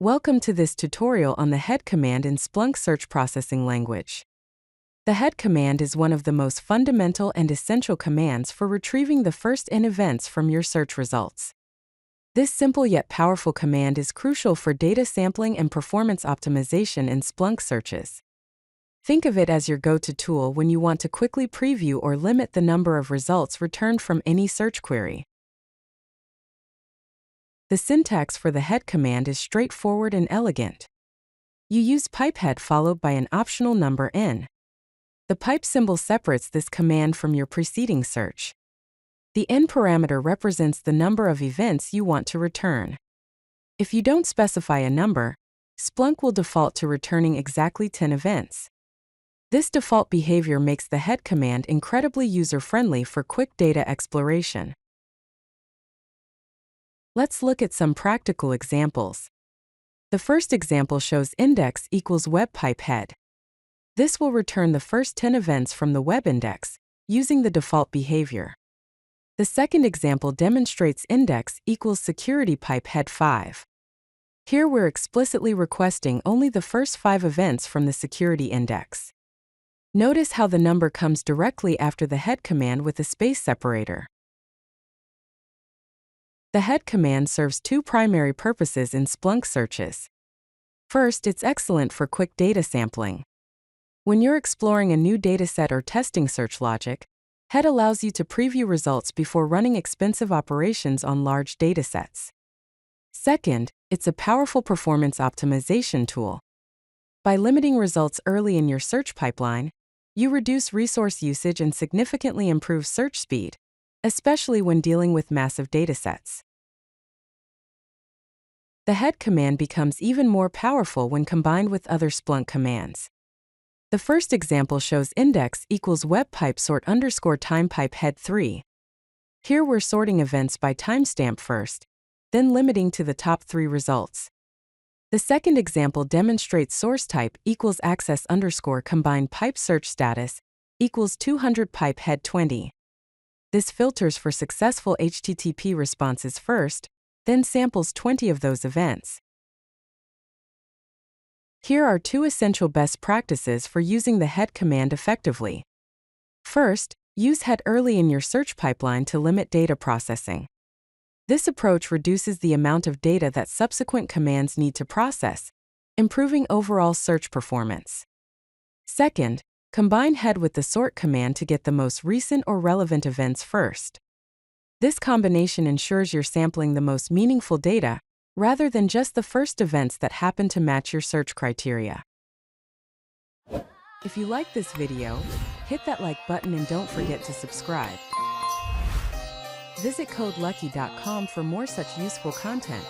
Welcome to this tutorial on the head command in Splunk search processing language. The head command is one of the most fundamental and essential commands for retrieving the first-in events from your search results. This simple yet powerful command is crucial for data sampling and performance optimization in Splunk searches. Think of it as your go-to tool when you want to quickly preview or limit the number of results returned from any search query. The syntax for the head command is straightforward and elegant. You use pipehead followed by an optional number n. The pipe symbol separates this command from your preceding search. The n parameter represents the number of events you want to return. If you don't specify a number, Splunk will default to returning exactly 10 events. This default behavior makes the head command incredibly user-friendly for quick data exploration. Let's look at some practical examples. The first example shows index equals web pipe head. This will return the first 10 events from the web index, using the default behavior. The second example demonstrates index equals security pipe head 5. Here we're explicitly requesting only the first 5 events from the security index. Notice how the number comes directly after the head command with a space separator. The head command serves two primary purposes in Splunk searches. First, it's excellent for quick data sampling. When you're exploring a new dataset or testing search logic, head allows you to preview results before running expensive operations on large datasets. Second, it's a powerful performance optimization tool. By limiting results early in your search pipeline, you reduce resource usage and significantly improve search speed, especially when dealing with massive datasets. The head command becomes even more powerful when combined with other Splunk commands. The first example shows index equals web pipe sort underscore time pipe head 3. Here we're sorting events by timestamp first, then limiting to the top 3 results. The second example demonstrates source type equals access underscore combined pipe search status equals 200 pipe head 20. This filters for successful HTTP responses first, then samples 20 of those events. Here are 2 essential best practices for using the head command effectively. First, use head early in your search pipeline to limit data processing. This approach reduces the amount of data that subsequent commands need to process, improving overall search performance. Second, combine head with the sort command to get the most recent or relevant events first. This combination ensures you're sampling the most meaningful data, rather than just the first events that happen to match your search criteria. If you like this video, hit that like button and don't forget to subscribe. Visit CodeLucky.com for more such useful content.